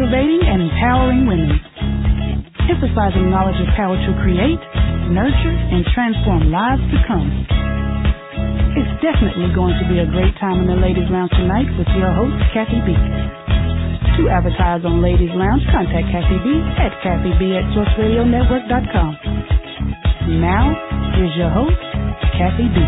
motivating and empowering women. Emphasizing knowledge of power to create, nurture, and transform lives to come. It's definitely going to be a great time in the Ladies Lounge tonight with your host, Kathy B. To advertise on Ladies Lounge, contact Kathy B at kathyb@sourceradionetwork.com. Now, here's your host, Kathy B.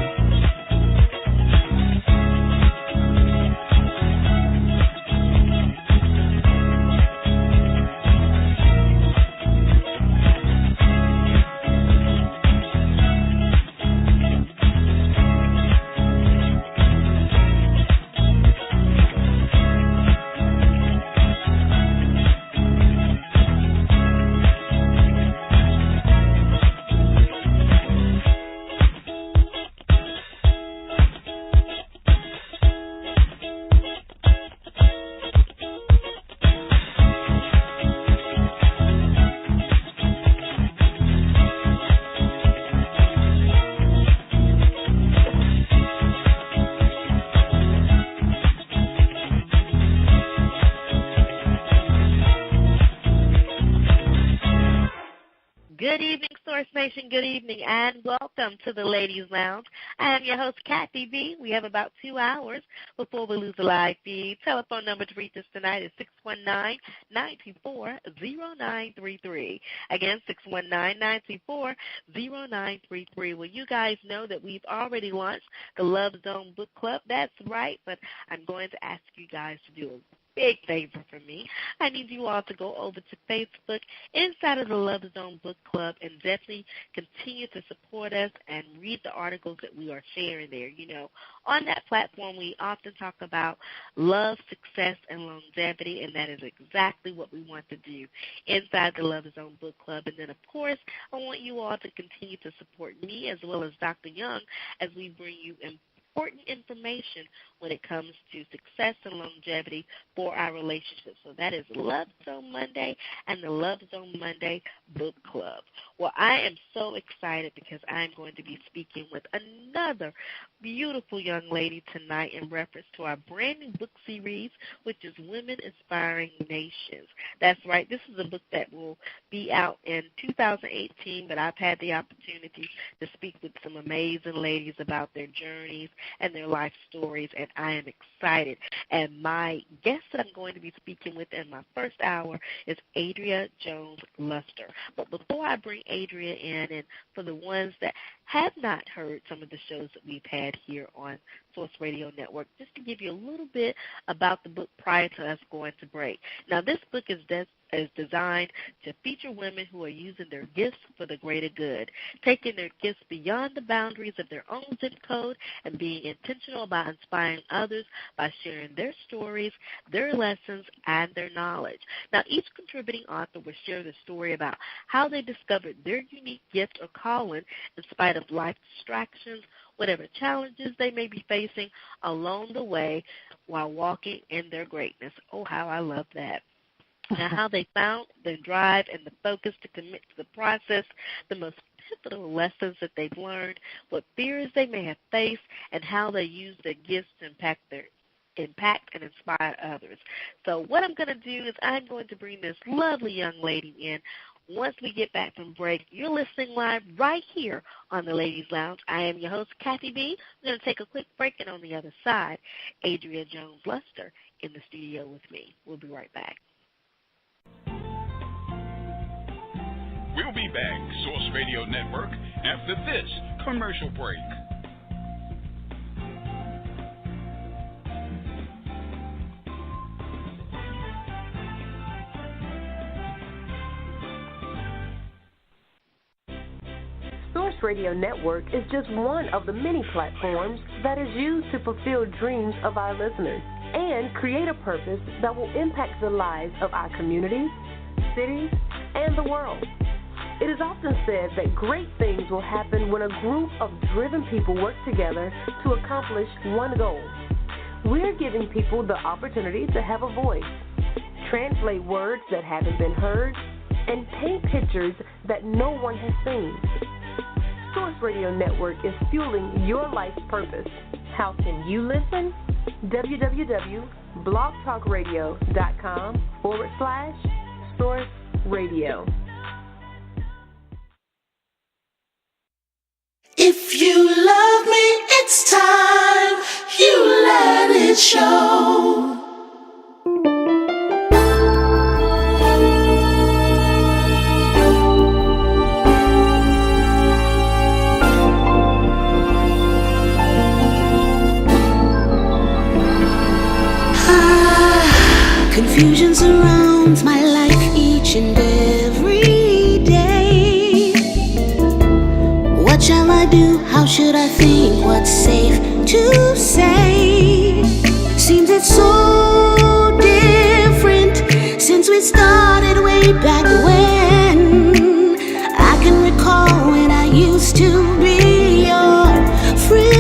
Good evening, and welcome to the Ladies Lounge. I am your host, Kathy B. We have about 2 hours before we lose the live feed. Telephone number to reach us tonight is 619-924-0933. Again, 619-924-0933. Well, you guys know that we've already launched the Love Zone Book Club. That's right, but I'm going to ask you guys to do a big favor for me. I need you all to go over to Facebook inside of the Love Zone Book Club and definitely continue to support us and read the articles that we are sharing there. You know, on that platform, we often talk about love, success, and longevity, and that is exactly what we want to do inside the Love Zone Book Club. And then, of course, I want you all to continue to support me as well as Dr. Young as we bring you important information when it comes to success and longevity for our relationships. So that is Love Zone Monday and the Love Zone Monday Book Club. Well, I am so excited because I'm going to be speaking with another beautiful young lady tonight in reference to our brand new book series, which is Women Inspiring Nations. That's right. This is a book that will be out in 2018, but I've had the opportunity to speak with some amazing ladies about their journeys and their life stories, and I am excited. And my guest that I'm going to be speaking with in my first hour is Adria Jones Luster. But before I bring Adria in, and for the ones that have not heard some of the shows that we've had here on Source Radio Network, just to give you a little bit about the book prior to us going to break. Now, this book is designed to feature women who are using their gifts for the greater good, taking their gifts beyond the boundaries of their own zip code and being intentional about inspiring others by sharing their stories, their lessons, and their knowledge. Now, each contributing author will share the story about how they discovered their unique gift or calling in spite of life distractions, whatever challenges they may be facing along the way while walking in their greatness. Oh, how I love that. Now, how they found the drive and the focus to commit to the process, the most pivotal lessons that they've learned, what fears they may have faced, and how they use their gifts to impact and inspire others. So what I'm going to do is I'm going to bring this lovely young lady in. Once we get back from break, you're listening live right here on the Ladies Lounge. I am your host, Kathy B. We're going to take a quick break, and on the other side, Adria Jones Luster in the studio with me. We'll be right back. We'll be back, Source Radio Network, after this commercial break. Source Radio Network is just one of the many platforms that is used to fulfill dreams of our listeners and create a purpose that will impact the lives of our communities, cities, and the world. It is often said that great things will happen when a group of driven people work together to accomplish one goal. We're giving people the opportunity to have a voice, translate words that haven't been heard, and paint pictures that no one has seen. Source Radio Network is fueling your life's purpose. How can you listen? www.sourceradio.net. blogtalkradio.com/Source Radio. If you love me, it's time you let it show. Confusion surrounds my life each and every day. What shall I do? How should I think? What's safe to say? Seems it's so different since we started way back when. I can recall when I used to be your friend.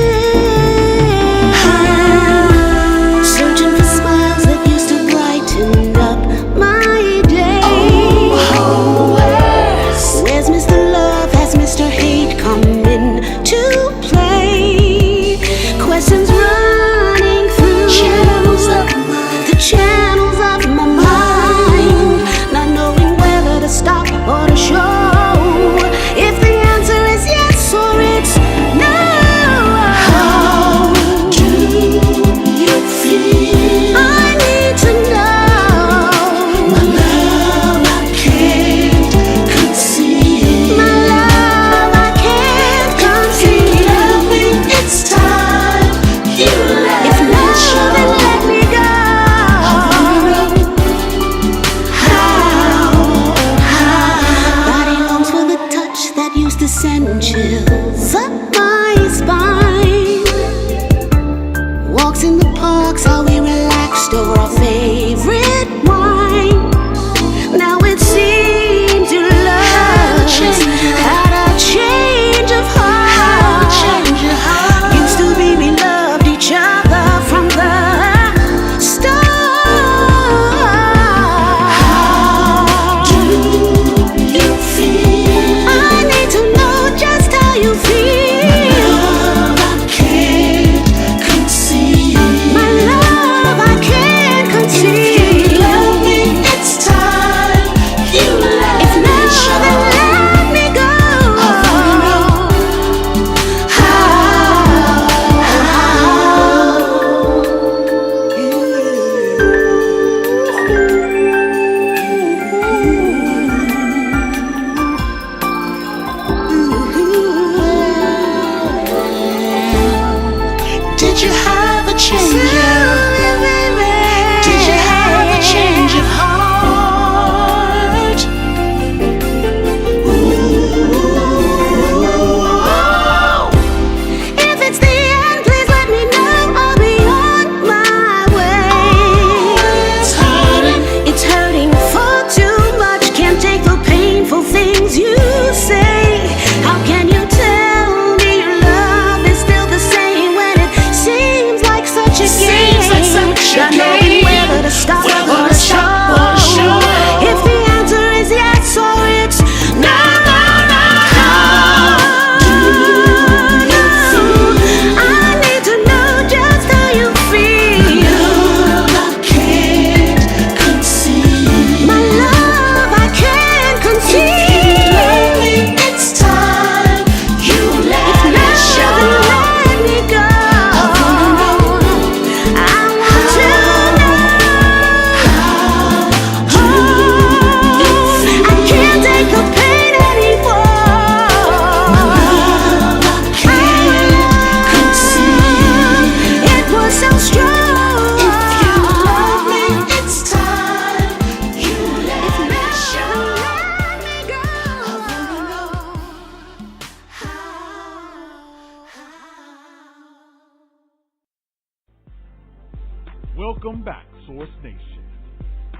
Welcome back, Source Nation.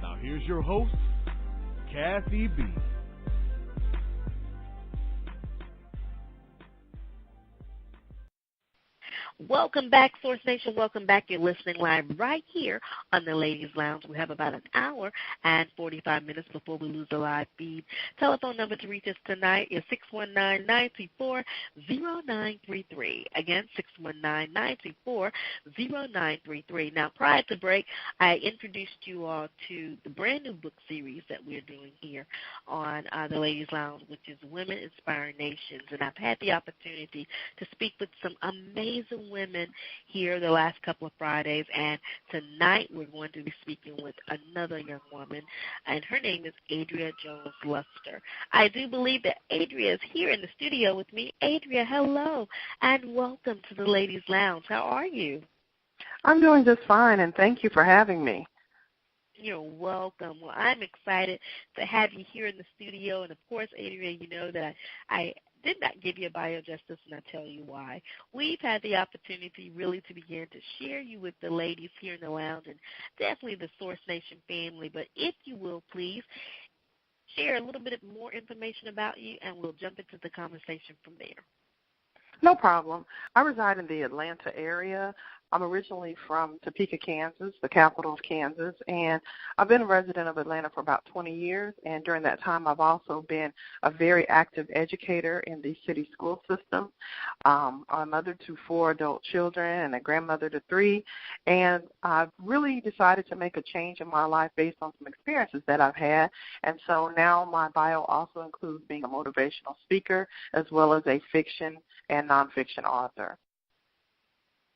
Now here's your host, Kathy B. Welcome back, Source Nation. Welcome back. You're listening live right here on the Ladies Lounge. We have about an hour and 45 minutes before we lose the live feed. Telephone number to reach us tonight is 619-934-0933. Again, 619-934-0933. Now, prior to break, I introduced you all to the brand new book series that we're doing here on the Ladies Lounge, which is Women Inspiring Nations. And I've had the opportunity to speak with some amazing women here the last couple of Fridays, and tonight we're going to be speaking with another young woman, and her name is Adria Jones Luster. I do believe that Adria is here in the studio with me. Adria, hello, and welcome to the Ladies Lounge. How are you? I'm doing just fine, and thank you for having me. You're welcome. Well, I'm excited to have you here in the studio, and of course, Adria, you know that I did not give you a bio justice, and I'll tell you why. We've had the opportunity really to begin to share you with the ladies here in the lounge and definitely the Source Nation family. But if you will, please share a little bit more information about you, and we'll jump into the conversation from there. No problem. I reside in the Atlanta area. I'm originally from Topeka, Kansas, the capital of Kansas, and I've been a resident of Atlanta for about 20 years, and during that time I've also been a very active educator in the city school system. I'm a mother to 4 adult children and a grandmother to 3, and I've really decided to make a change in my life based on some experiences that I've had, and so now my bio also includes being a motivational speaker as well as a fiction and nonfiction author.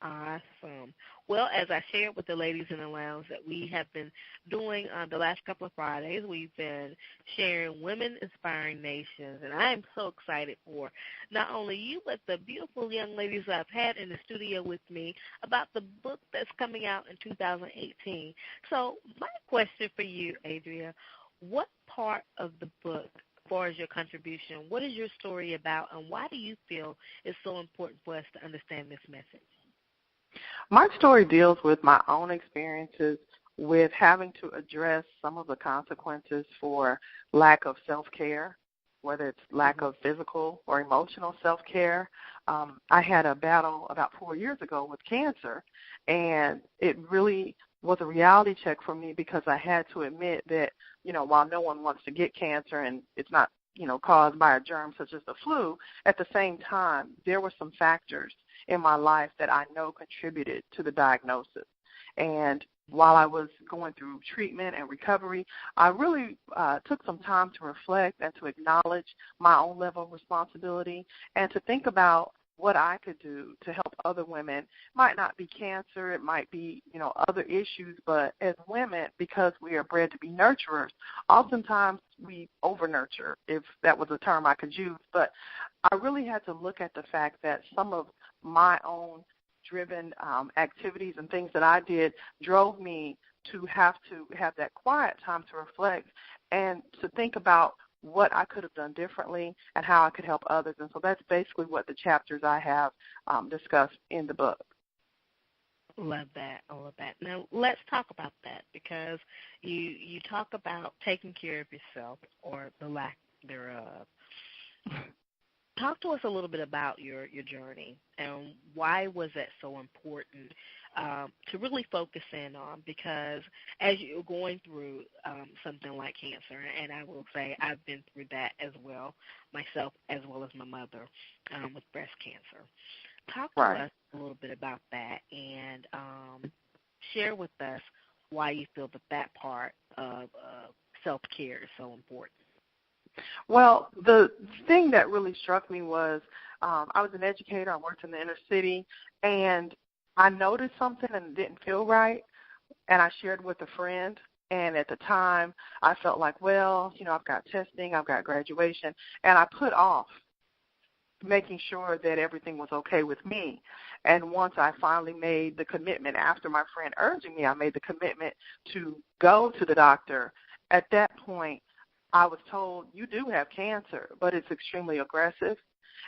Awesome. Well, as I shared with the ladies in the lounge that we have been doing the last couple of Fridays, we've been sharing Women Inspiring Nations, and I am so excited for not only you but the beautiful young ladies I've had in the studio with me about the book that's coming out in 2018. So my question for you, Adria, what part of the book, as far as your contribution, what is your story about, and why do you feel it's so important for us to understand this message? My story deals with my own experiences with having to address some of the consequences for lack of self-care, whether it's lack of physical or emotional self-care. I had a battle about 4 years ago with cancer, and it really was a reality check for me because I had to admit that, while no one wants to get cancer and it's not, caused by a germ such as the flu, at the same time, there were some factors in my life that I know contributed to the diagnosis. And while I was going through treatment and recovery, I really took some time to reflect and to acknowledge my own level of responsibility and to think about what I could do to help other women. It might not be cancer, it might be, other issues, but as women, because we are bred to be nurturers, oftentimes we over-nurture, if that was a term I could use. But I really had to look at the fact that some of my own driven activities and things that I did drove me to have that quiet time to reflect and to think about what I could have done differently and how I could help others. And so that's basically what the chapters I have discussed in the book. Love that. I love that. Now, let's talk about that because you talk about taking care of yourself or the lack thereof. Talk to us a little bit about your journey and why was that so important to really focus in on, because as you're going through something like cancer, and I will say I've been through that as well, myself as well as my mother with breast cancer. Talk to us a little bit about that and share with us why you feel that part of self-care is so important. Well, the thing that really struck me was I was an educator. I worked in the inner city, and I noticed something and it didn't feel right, and I shared with a friend. And at the time, I felt like, well, I've got testing, I've got graduation, and I put off making sure that everything was okay with me. And once I finally made the commitment, after my friend urging me, I made the commitment to go to the doctor. At that point, I was told, you do have cancer, but it's extremely aggressive.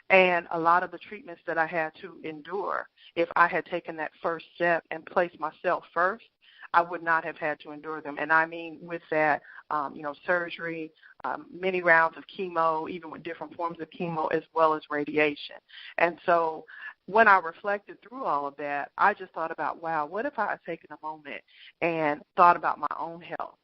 And a lot of the treatments that I had to endure, if I had taken that first step and placed myself first, I would not have had to endure them. And I mean with that, surgery, many rounds of chemo, even with different forms of chemo, as well as radiation. And so when I reflected through all of that, I just thought about, wow, what if I had taken a moment and thought about my own health?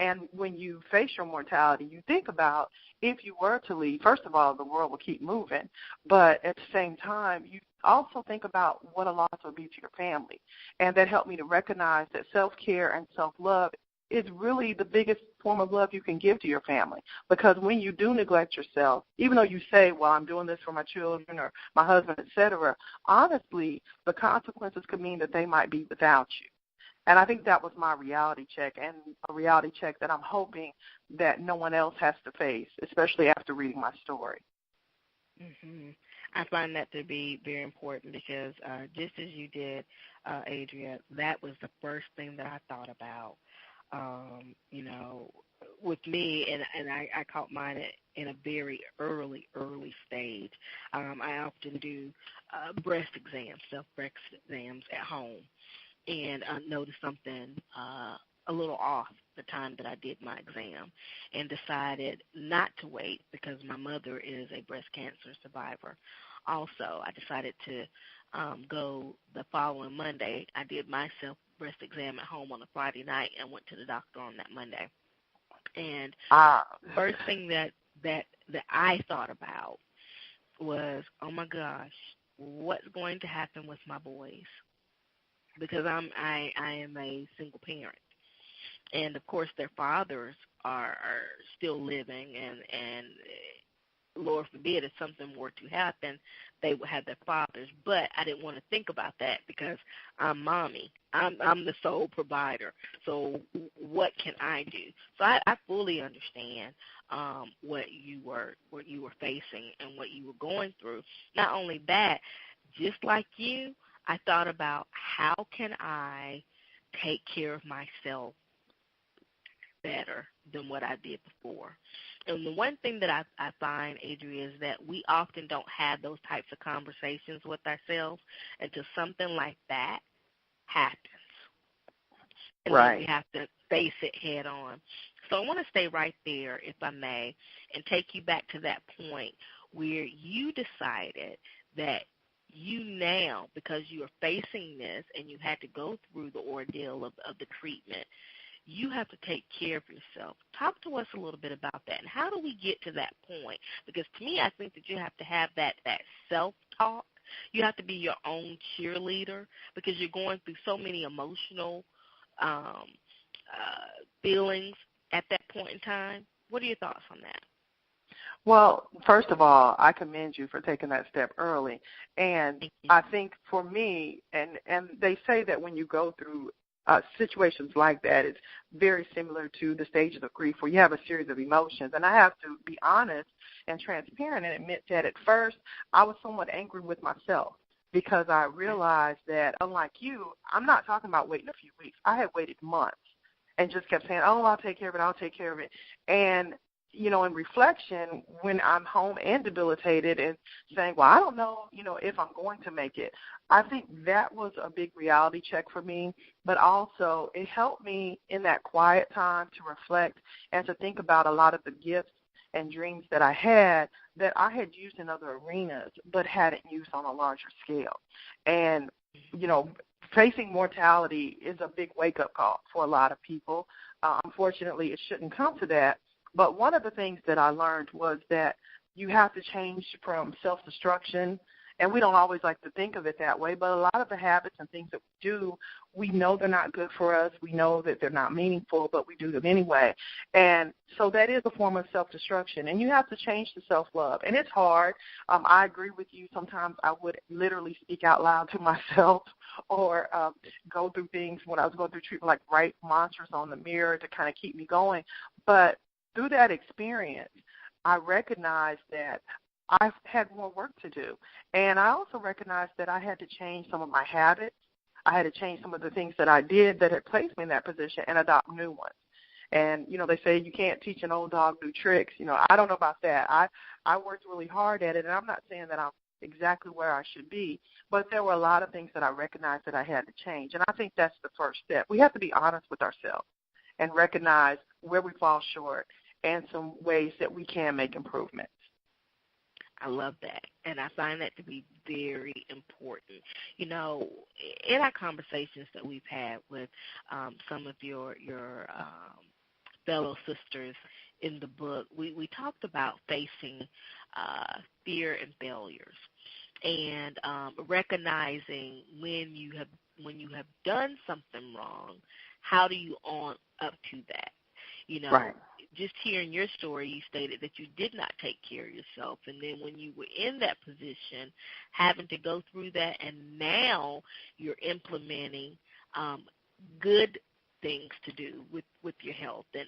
And when you face your mortality, you think about if you were to leave, first of all, the world will keep moving. But at the same time, you also think about what a loss would be to your family. And that helped me to recognize that self-care and self-love is really the biggest form of love you can give to your family. Because when you do neglect yourself, even though you say, well, I'm doing this for my children or my husband, et cetera, honestly, the consequences could mean that they might be without you. And I think that was my reality check, and a reality check that I'm hoping that no one else has to face, especially after reading my story. Mm-hmm. I find that to be very important because just as you did, Adria, that was the first thing that I thought about. With me, and I caught mine in a very early stage. I often do breast exams, self-breast exams at home. And I noticed something a little off the time that I did my exam and decided not to wait because my mother is a breast cancer survivor. Also, I decided to go the following Monday. I did my self-breast exam at home on a Friday night and went to the doctor on that Monday. And first thing that I thought about was, oh, my gosh, what's going to happen with my boys? Because I am a single parent, and of course their fathers are still living, and Lord forbid if something were to happen, they would have their fathers. But I didn't want to think about that because I'm mommy. I'm the sole provider. So what can I do? So I fully understand what you were facing and what you were going through. Not only that, just like you, I thought about how can I take care of myself better than what I did before. And the one thing that I find, Adria, is that we often don't have those types of conversations with ourselves until something like that happens. And right. Then we have to face it head on. So I want to stay right there, if I may, and take you back to that point where you decided that you now, because you are facing this and you had to go through the ordeal of the treatment, you have to take care of yourself. Talk to us a little bit about that. And how do we get to that point? Because to me, I think that you have to have that self-talk. You have to be your own cheerleader because you're going through so many emotional feelings at that point in time. What are your thoughts on that? Well, first of all, I commend you for taking that step early. And I think for me, and they say that when you go through situations like that, it's very similar to the stages of grief where you have a series of emotions. And I have to be honest and transparent and admit that at first I was somewhat angry with myself because I realized that, unlike you, I'm not talking about waiting a few weeks. I had waited months and just kept saying, oh, I'll take care of it. And in reflection, when I'm home and debilitated and saying, well, I don't know, if I'm going to make it, I think that was a big reality check for me. But also it helped me in that quiet time to reflect and to think about a lot of the gifts and dreams that I had used in other arenas but hadn't used on a larger scale. And, facing mortality is a big wake-up call for a lot of people. Unfortunately, it shouldn't come to that. But one of the things that I learned was that you have to change from self-destruction, and we don't always like to think of it that way, but a lot of the habits and things that we do, we know they're not good for us. We know that they're not meaningful, but we do them anyway. And so that is a form of self-destruction, and you have to change to self-love. And it's hard. I agree with you. Sometimes I would literally speak out loud to myself or go through things when I was going through treatment, like write mantras on the mirror to kind of keep me going. But through that experience, I recognized that I had more work to do. And I also recognized that I had to change some of my habits. I had to change some of the things that I did that had placed me in that position and adopt new ones. And, they say you can't teach an old dog new tricks. I don't know about that. I worked really hard at it, and I'm not saying that I'm exactly where I should be, but there were a lot of things that I recognized that I had to change. And I think that's the first step. We have to be honest with ourselves and recognize where we fall short and some ways that we can make improvements. I love that, and I find that to be very important. You know, in our conversations that we've had with some of your fellow sisters in the book, we talked about facing fear and failures, and recognizing when you have done something wrong, how do you own up to that? You know, right. Just hearing your story, you stated that you did not take care of yourself, and then when you were in that position, having to go through that, and now you're implementing good things to do with your health and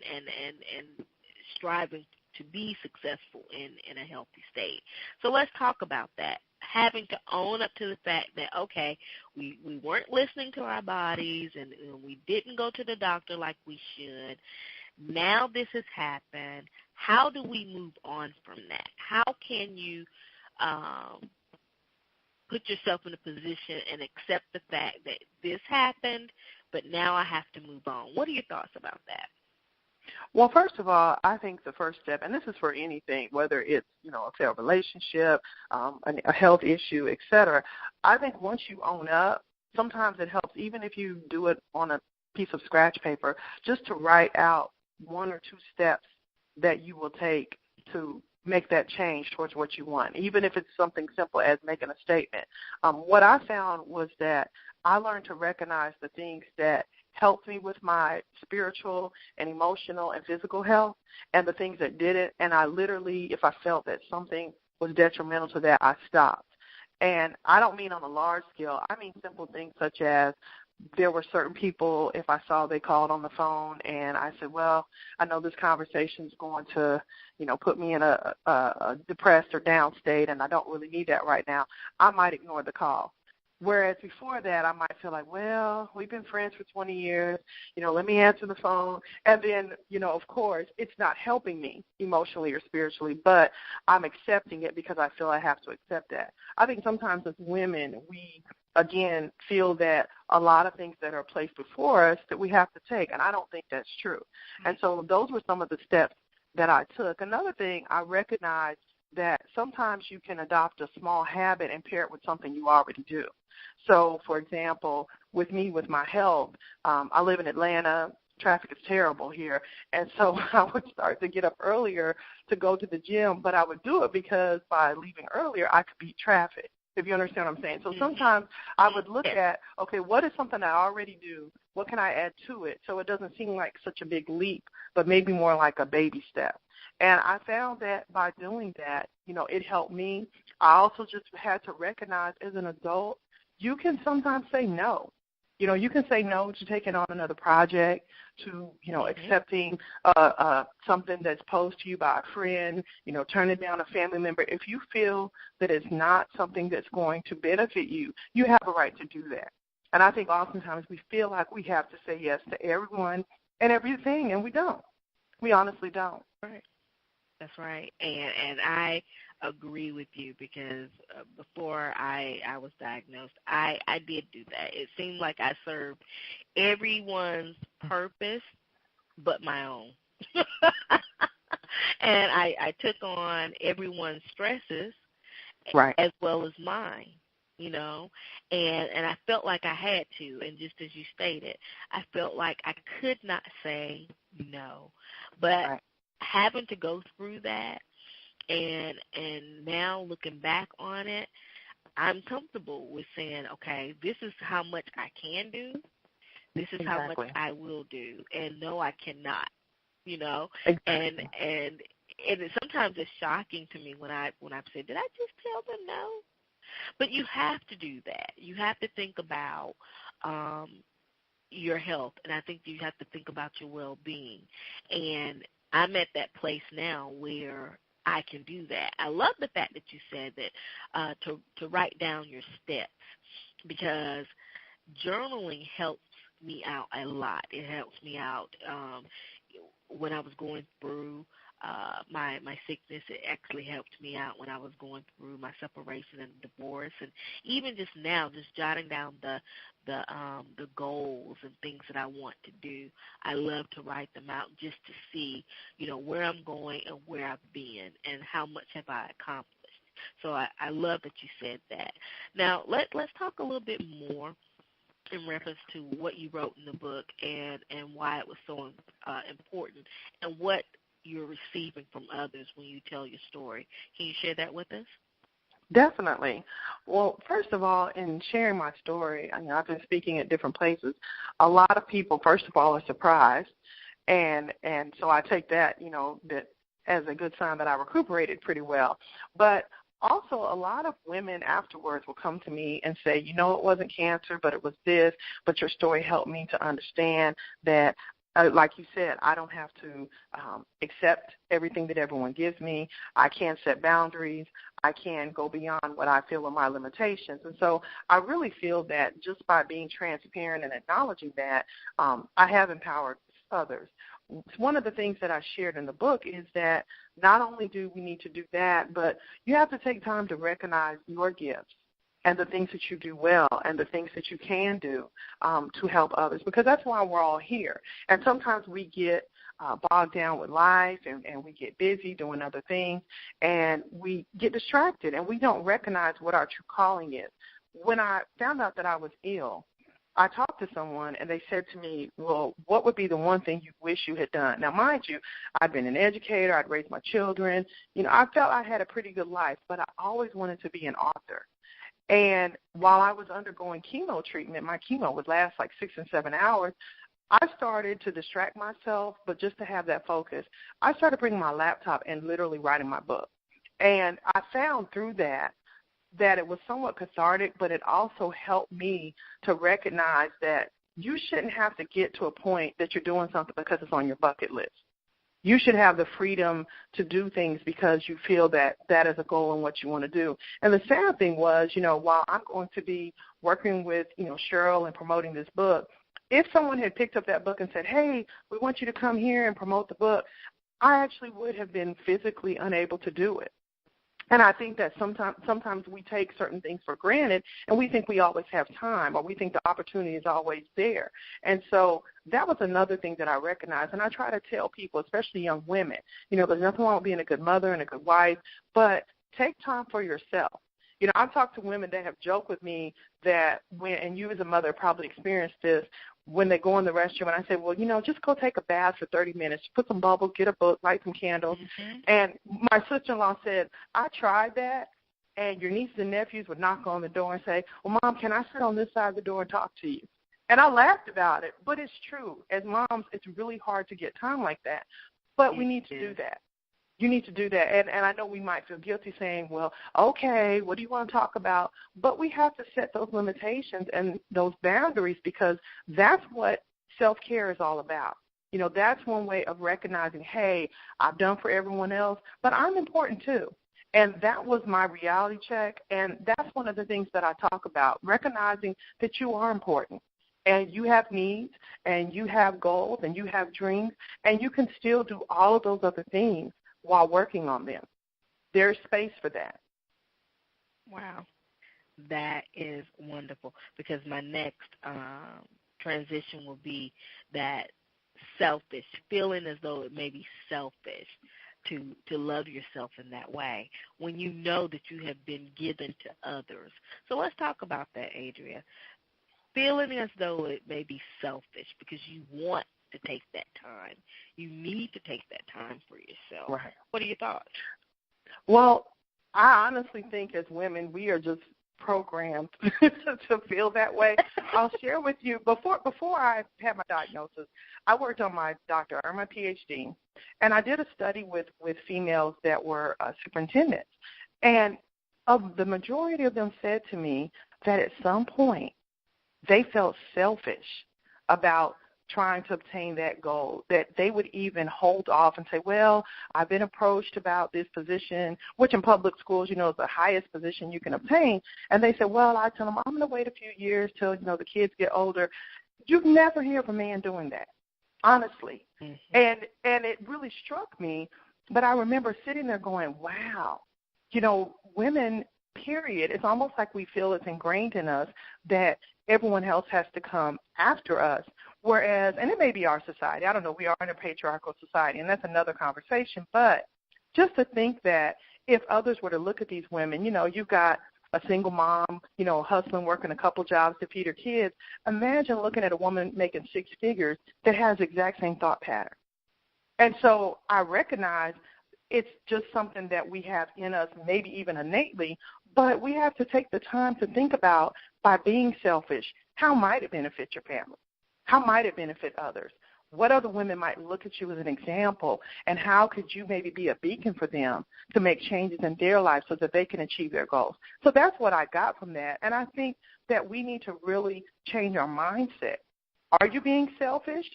striving to be successful in a healthy state. So let's talk about that. Having to own up to the fact that, okay, we weren't listening to our bodies and we didn't go to the doctor like we should. Now this has happened. How do we move on from that? How can you put yourself in a position and accept the fact that this happened, but now I have to move on? What are your thoughts about that? Well, first of all, I think the first step, and this is for anything, whether it's, a failed relationship, a health issue, et cetera, I think once you own up, sometimes it helps, even if you do it on a piece of scratch paper, just to write out 1 or 2 steps that you will take to make that change towards what you want, even if it's something simple as making a statement. What I found was that I learned to recognize the things that helped me with my spiritual and emotional and physical health and the things that didn't. And I literally, if I felt that something was detrimental to that, I stopped. And I don't mean on a large scale. I mean simple things such as there were certain people, if I saw they called on the phone and I said, well, I know this conversation is going to, put me in a depressed or down state and I don't really need that right now, I might ignore the call. Whereas before that, I might feel like, well, we've been friends for 20 years, let me answer the phone. And then, of course, it's not helping me emotionally or spiritually, but I'm accepting it because I feel I have to accept that. I think sometimes as women, we, again, feel that a lot of things that are placed before us that we have to take, and I don't think that's true. And so those were some of the steps that I took. Another thing, I recognized that sometimes you can adopt a small habit and pair it with something you already do. So, for example, with me, with my health, I live in Atlanta. Traffic is terrible here. And so I would start to get up earlier to go to the gym, but I would do it because by leaving earlier, I could beat traffic, if you understand what I'm saying. So sometimes I would look at, okay, what is something I already do? What can I add to it? So it doesn't seem like such a big leap, but maybe more like a baby step. And I found that by doing that, it helped me. I also just had to recognize as an adult, you can sometimes say no. You can say no to taking on another project, to, accepting something that's posed to you by a friend, turning down a family member. If you feel that it's not something that's going to benefit you, you have a right to do that. And I think oftentimes we feel like we have to say yes to everyone and everything, and we don't. We honestly don't. Right. That's right. And I agree with you because before I was diagnosed, I did do that. It seemed like I served everyone's purpose but my own. And I took on everyone's stresses right. as well as mine, and I felt like I had to. And just as you stated, I felt like I could not say no. But right. having to go through that, and now looking back on it, I'm comfortable with saying, okay, this is how much I can do. This is how much I will do, and no, I cannot. Exactly. And sometimes it's shocking to me when I say, did I just tell them no? But you have to do that. You have to think about your health, and I think you have to think about your well-being. And I'm at that place now where I can do that. I love the fact that you said that to write down your steps, because journaling helps me out a lot. It helps me out when I was going through my sickness. It actually helped me out when I was going through my separation and divorce, and even just now, just jotting down the goals and things that I want to do. I love to write them out just to see, where I'm going and where I've been and how much have I accomplished. So I love that you said that. Now, let's talk a little bit more in reference to what you wrote in the book and why it was so important and what you're receiving from others when you tell your story. Can you share that with us? Definitely. Well, first of all, in sharing my story, I've been speaking at different places. A lot of people, first of all, are surprised, and so I take that, that as a good sign that I recuperated pretty well. But also, a lot of women afterwards will come to me and say, it wasn't cancer, but it was this, but your story helped me to understand that, like you said, I don't have to accept everything that everyone gives me. I can set boundaries. I can go beyond what I feel are my limitations. And so I really feel that just by being transparent and acknowledging that, I have empowered others. One of the things that I shared in the book is that not only do we need to do that, but you have to take time to recognize your gifts and the things that you do well and the things that you can do to help others, because that's why we're all here. And sometimes we get bogged down with life and we get busy doing other things, and we get distracted, and we don't recognize what our true calling is. When I found out that I was ill, I talked to someone, and they said to me, well, what would be the one thing you wish you had done? Now, mind you, I'd been an educator. I'd raised my children. I felt I had a pretty good life, but I always wanted to be an author. And while I was undergoing chemo treatment, my chemo would last like 6 and 7 hours, I started to distract myself, but just to have that focus, I started bringing my laptop and literally writing my book. And I found through that it was somewhat cathartic, but it also helped me to recognize that you shouldn't have to get to a point that you're doing something because it's on your bucket list. You should have the freedom to do things because you feel that that is a goal and what you want to do. And the sad thing was, while I'm going to be working with, Cheryl and promoting this book, if someone had picked up that book and said, hey, we want you to come here and promote the book, I actually would have been physically unable to do it. And I think that sometimes we take certain things for granted, and we think we always have time, or we think the opportunity is always there. And so that was another thing that I recognized, and I try to tell people, especially young women, there's nothing wrong with being a good mother and a good wife, but take time for yourself. I've talked to women that have joked with me that and you as a mother probably experienced this, when they go in the restroom, and I say, well, just go take a bath for 30 minutes, put some bubbles, get a book, light some candles. Mm-hmm. And my sister-in-law said, I tried that, and your nieces and nephews would knock on the door and say, well, Mom, can I sit on this side of the door and talk to you? And I laughed about it, but it's true. As moms, it's really hard to get time like that, but we need to do that. You need to do that. And I know we might feel guilty saying, well, okay, what do you want to talk about? But we have to set those limitations and those boundaries, because that's what self-care is all about. That's one way of recognizing, hey, I've done for everyone else, but I'm important too. And that was my reality check, and that's one of the things that I talk about, recognizing that you are important. And you have needs, and you have goals, and you have dreams, and you can still do all of those other things while working on them. There's space for that. Wow. That is wonderful, because my next transition will be that selfish, feeling as though it may be selfish to love yourself in that way when you know that you have been given to others. So let's talk about that, Adria. Feeling as though it may be selfish because you want to take that time. You need to take that time for yourself. Right. What are your thoughts? Well, I honestly think as women, we are just programmed to feel that way. I'll share with you, before I had my diagnosis, I worked on my doctorate, earned my PhD, and I did a study with females that were superintendents. And the majority of them said to me that at some point they felt selfish about trying to obtain that goal, that they would even hold off and say, well, I've been approached about this position, which in public schools, is the highest position you can obtain. And they said, well, I tell them, I'm going to wait a few years till, the kids get older. You never hear of a man doing that, honestly. Mm-hmm. And it really struck me, but I remember sitting there going, wow, women, period, it's almost like we feel it's ingrained in us that everyone else has to come after us. Whereas, and it may be our society, I don't know, we are in a patriarchal society, and that's another conversation, but just to think that if others were to look at these women, you've got a single mom, hustling, working a couple jobs to feed her kids. Imagine looking at a woman making six figures that has the exact same thought pattern. And so I recognize it's just something that we have in us, maybe even innately, but we have to take the time to think about, by being selfish, how might it benefit your family? How might it benefit others? What other women might look at you as an example, and how could you maybe be a beacon for them to make changes in their life so that they can achieve their goals? So that's what I got from that, and I think that we need to really change our mindset. Are you being selfish,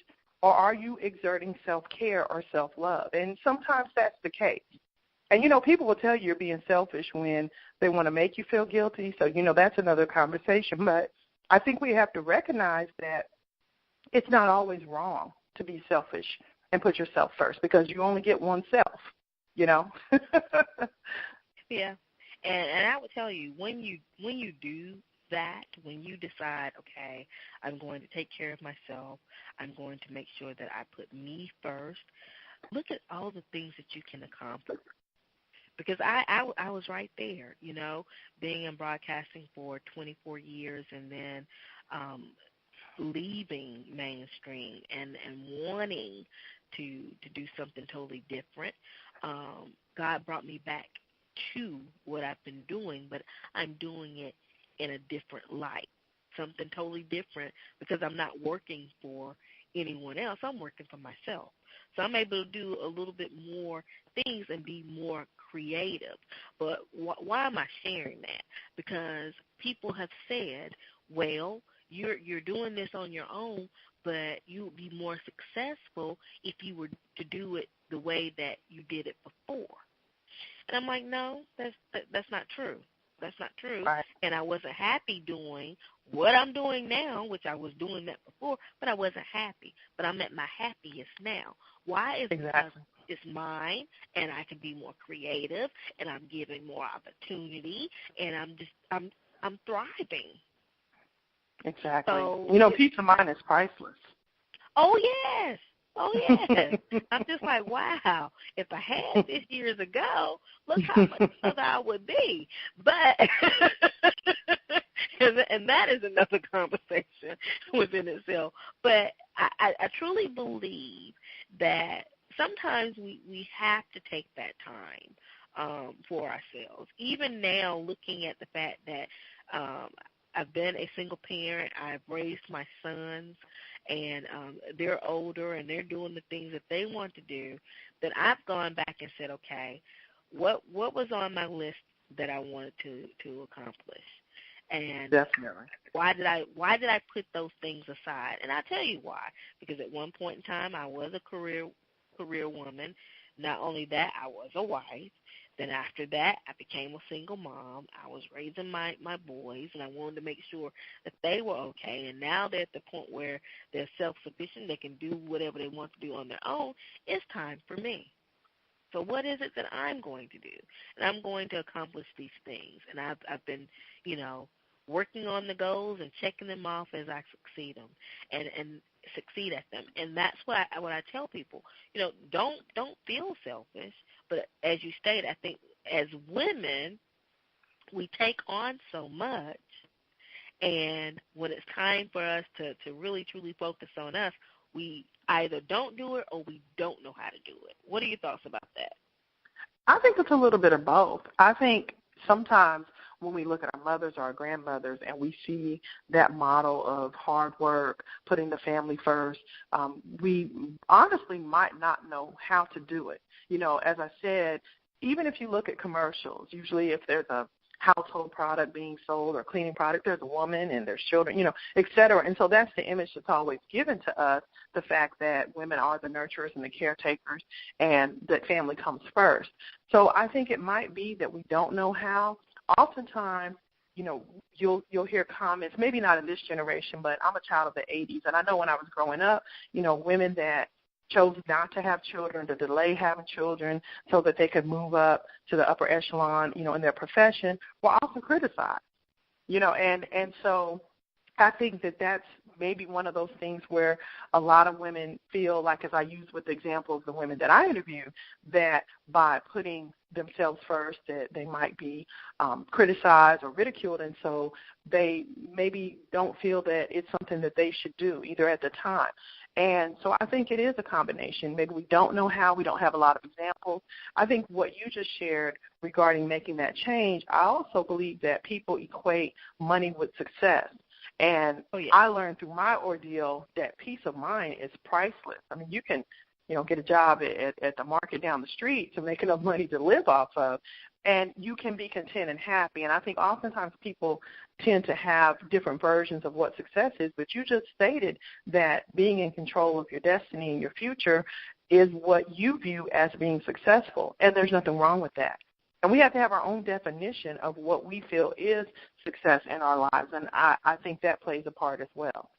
or are you exerting self-care or self-love? And sometimes that's the case. And, people will tell you you're being selfish when they want to make you feel guilty, so, that's another conversation. But I think we have to recognize that it's not always wrong to be selfish and put yourself first, because you only get one self, Yeah. And I would tell you, when you do that, when you decide, okay, I'm going to take care of myself, I'm going to make sure that I put me first, look at all the things that you can accomplish. Because I was right there, being in broadcasting for 24 years and then leaving mainstream and wanting to do something totally different. God brought me back to what I've been doing, but I'm doing it in a different light, something totally different, because I'm not working for anyone else. I'm working for myself. So I'm able to do a little bit more things and be more creative. But why am I sharing that? Because people have said, well, you're doing this on your own, but you would be more successful if you were to do it the way that you did it before. And I'm like, no, that's not true. That's not true. Right. And I wasn't happy doing what I'm doing now, which I was doing that before, but I wasn't happy. But I'm at my happiest now. Why? Is because it's mine, and I can be more creative, and I'm giving more opportunity, and I'm thriving. Exactly. So, peace of mind is priceless. Oh, yes. Oh, yes. I'm just like, wow, if I had this years ago, look how much further I would be. But, and that is another conversation within itself. But I truly believe that sometimes we have to take that time for ourselves. Even now, looking at the fact that I've been a single parent, I've raised my sons, and they're older and they're doing the things that they want to do, then I've gone back and said, okay, what was on my list that I wanted to accomplish? And definitely, why did I put those things aside? And I'll tell you why. Because at one point in time, I was a career woman. Not only that, I was a wife. Then after that, I became a single mom. I was raising my boys, and I wanted to make sure that they were okay. And now they're at the point where they're self-sufficient. They can do whatever they want to do on their own. It's time for me. So what is it that I'm going to do? And I'm going to accomplish these things. And I've been, working on the goals and checking them off as I succeed them and succeed at them. And that's what I tell people. Don't feel selfish. But as you stated, I think as women, we take on so much, and when it's time for us to really, truly focus on us, we either don't do it or we don't know how to do it. What are your thoughts about that? I think it's a little bit of both. I think sometimes when we look at our mothers or our grandmothers and we see that model of hard work, putting the family first, we honestly might not know how to do it. As I said, even if you look at commercials, usually if there's a household product being sold or cleaning product, there's a woman and there's children, et cetera. And so that's the image that's always given to us, the fact that women are the nurturers and the caretakers and that family comes first. So I think it might be that we don't know how. Oftentimes, you'll hear comments, maybe not in this generation, but I'm a child of the 80s. And I know when I was growing up, women that chose not to have children, to delay having children so that they could move up to the upper echelon, in their profession, were also criticized, and so I think that that's maybe one of those things where a lot of women feel like, as I use with the example of the women that I interview, that by putting themselves first that they might be criticized or ridiculed, and so they maybe don't feel that it's something that they should do either at the time. And so I think it is a combination. Maybe we don't know how. We don't have a lot of examples. I think what you just shared regarding making that change, I also believe that people equate money with success. And I learned through my ordeal that peace of mind is priceless. I mean, you can, get a job at the market down the street to make enough money to live off of, and you can be content and happy. And I think oftentimes people tend to have different versions of what success is, but you just stated that being in control of your destiny and your future is what you view as being successful, and there's nothing wrong with that. And we have to have our own definition of what we feel is success in our lives, and I think that plays a part as well.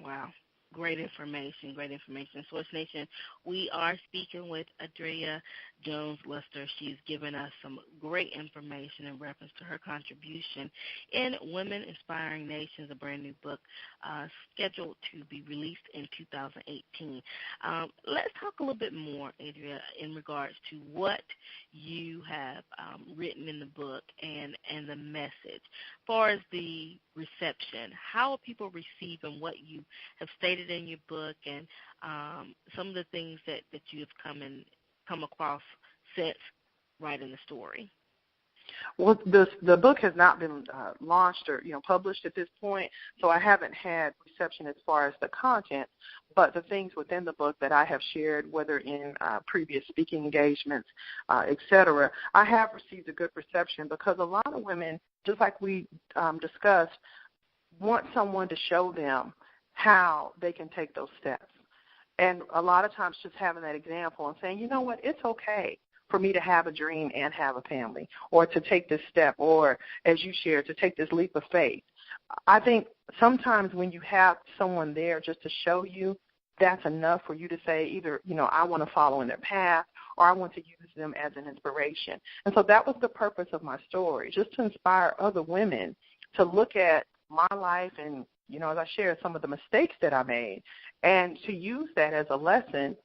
Wow. Great information, great information. Source Nation, we are speaking with Adria Jones Luster. She's given us some great information in reference to her contribution in Women Inspiring Nations, a brand new book scheduled to be released in 2018. Let's talk a little bit more, Adria, in regards to what you have written in the book and the message. As far as the reception, how are people receiving what you have stated in your book and some of the things that you have come across since writing the story? Well, the book has not been launched or published at this point, so I haven't had reception as far as the content. But the things within the book that I have shared, whether in previous speaking engagements, et cetera, I have received a good reception because a lot of women, just like we discussed, want someone to show them how they can take those steps. And a lot of times just having that example and saying, you know what, it's okay for me to have a dream and have a family, or to take this step, or, as you shared, to take this leap of faith. I think sometimes when you have someone there just to show you, that's enough for you to say either, I want to follow in their path, or I want to use them as an inspiration. And so that was the purpose of my story, just to inspire other women to look at my life and, as I shared some of the mistakes that I made, and to use that as a lesson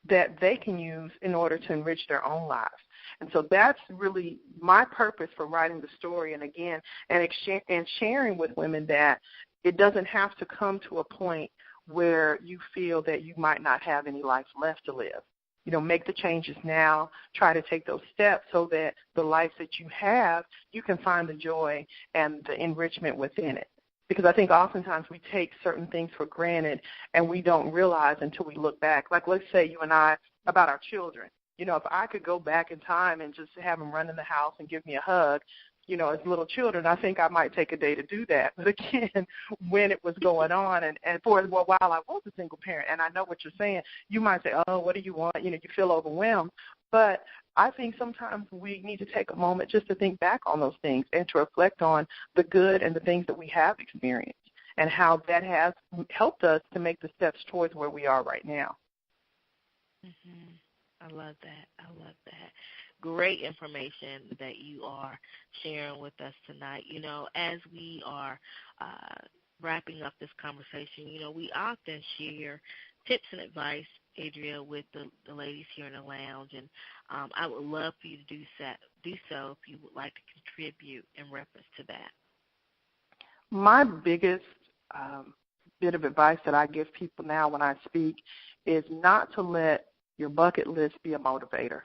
that they can use in order to enrich their own lives. And so that's really my purpose for writing the story, and again, and sharing with women that it doesn't have to come to a point where you feel that you might not have any life left to live. Make the changes now, try to take those steps so that the life that you have, you can find the joy and the enrichment within it. Because I think oftentimes we take certain things for granted and we don't realize until we look back. Like, let's say you and I, about our children. If I could go back in time and just have them run in the house and give me a hug, as little children, I think I might take a day to do that. But again, when it was going on, and for a while I was a single parent, and I know what you're saying, you might say, oh, what do you want? You feel overwhelmed. But I think sometimes we need to take a moment just to think back on those things and to reflect on the good and the things that we have experienced and how that has helped us to make the steps towards where we are right now. Mm-hmm. I love that. Great information that you are sharing with us tonight. As we are wrapping up this conversation, we often share tips and advice, Adria, with the ladies here in the lounge, and I would love for you to do so if you would like to contribute in reference to that. My biggest bit of advice that I give people now when I speak is not to let your bucket list be a motivator.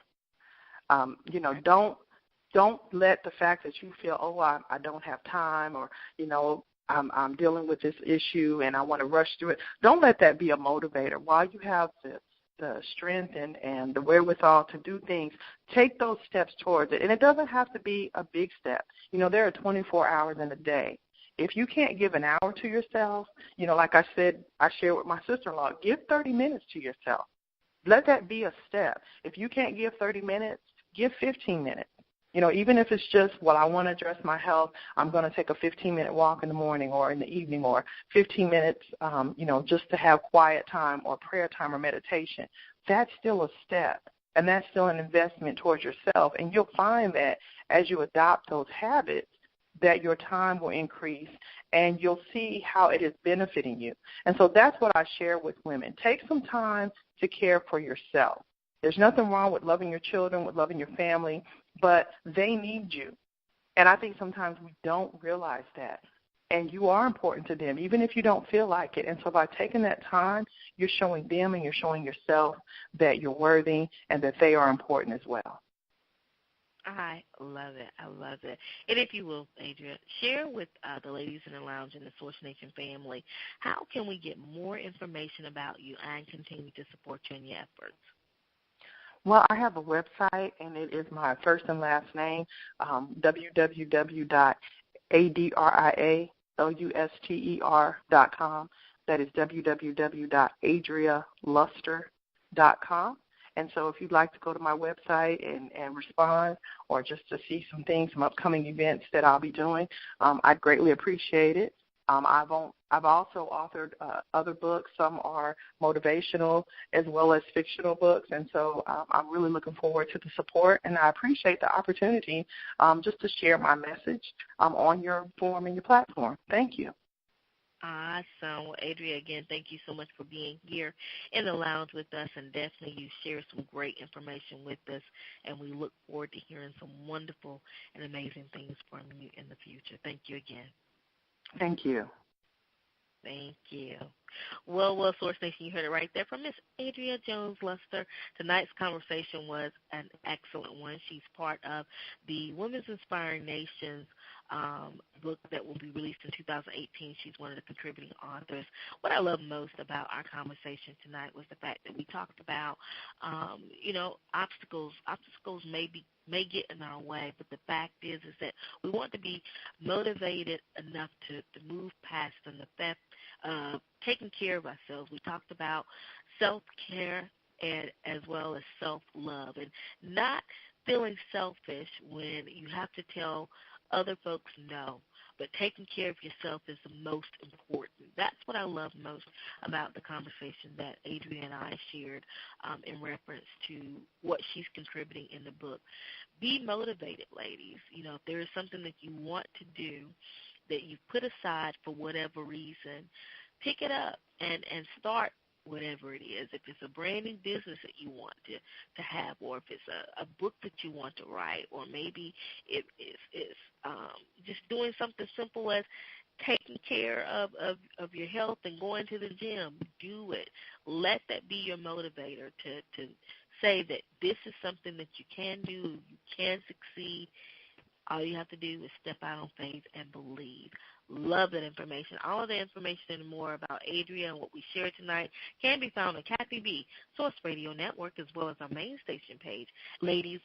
Don't let the fact that you feel, I don't have time, or, I'm dealing with this issue and I want to rush through it. Don't let that be a motivator. While you have the strength and the wherewithal to do things, take those steps towards it. And it doesn't have to be a big step. There are 24 hours in a day. If you can't give an hour to yourself, like I said, I share with my sister-in-law, give 30 minutes to yourself. Let that be a step. If you can't give 30 minutes, give 15 minutes. Even if it's just, I want to address my health, I'm going to take a 15-minute walk in the morning or in the evening, or 15 minutes, just to have quiet time or prayer time or meditation. That's still a step, and that's still an investment towards yourself. And you'll find that as you adopt those habits, that your time will increase, and you'll see how it is benefiting you. And so that's what I share with women. Take some time to care for yourself. There's nothing wrong with loving your children, with loving your family, but they need you. And I think sometimes we don't realize that. And you are important to them, even if you don't feel like it. And so by taking that time, you're showing them and you're showing yourself that you're worthy and that they are important as well. I love it. I love it. And if you will, Adria, share with the ladies in the lounge and the Source Nation family, how can we get more information about you and continue to support you in your efforts? Well, I have a website, and it is my first and last name, www.adrialuster.com. That is www.adrialuster.com. And so if you'd like to go to my website and respond, or just to see some things, some upcoming events that I'll be doing, I'd greatly appreciate it. I've also authored other books. Some are motivational as well as fictional books, and so I'm really looking forward to the support, and I appreciate the opportunity just to share my message on your forum and your platform. Thank you. Awesome. Well, Adria, again, thank you so much for being here in the lounge with us, and definitely you shared some great information with us, and we look forward to hearing some wonderful and amazing things from you in the future. Thank you again. Thank you. Thank you. Well, Source Nation, you heard it right there from Miss Adria Jones Luster. Tonight's conversation was an excellent one. She's part of the Women's Inspiring Nations book that will be released in 2018. She's one of the contributing authors. What I love most about our conversation tonight was the fact that we talked about, obstacles. Obstacles may get in our way, but the fact is that we want to be motivated enough to move past them. The fact taking care of ourselves. We talked about self-care and as well as self-love, and not feeling selfish when you have to tell other folks no, but taking care of yourself is the most important. That's what I love most about the conversation that Adria and I shared in reference to what she's contributing in the book. Be motivated, ladies. If there is something that you want to do that you put aside for whatever reason, pick it up and start whatever it is. If it's a brand new business that you want to have, or if it's a book that you want to write, or maybe it's just doing something simple as taking care of your health and going to the gym, do it. Let that be your motivator to say that this is something that you can do, you can succeed. All you have to do is step out on faith and believe. Love that information. All of the information and more about Adria and what we shared tonight can be found on Kathy B. Source Radio Network, as well as our main station page. Ladies,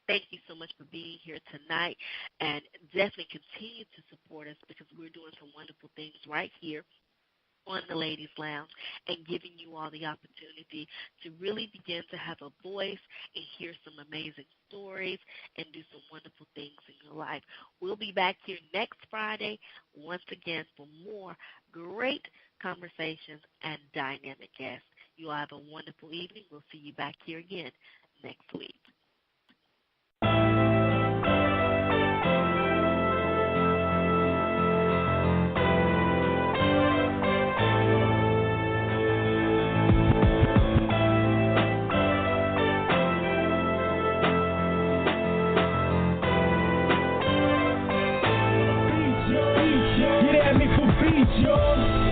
thank you so much for being here tonight, and definitely continue to support us because we're doing some wonderful things right here on the Ladies Lounge and giving you all the opportunity to really begin to have a voice and hear some amazing stories and do some wonderful things in your life. We'll be back here next Friday once again for more great conversations and dynamic guests. You all have a wonderful evening. We'll see you back here again next week. Yo.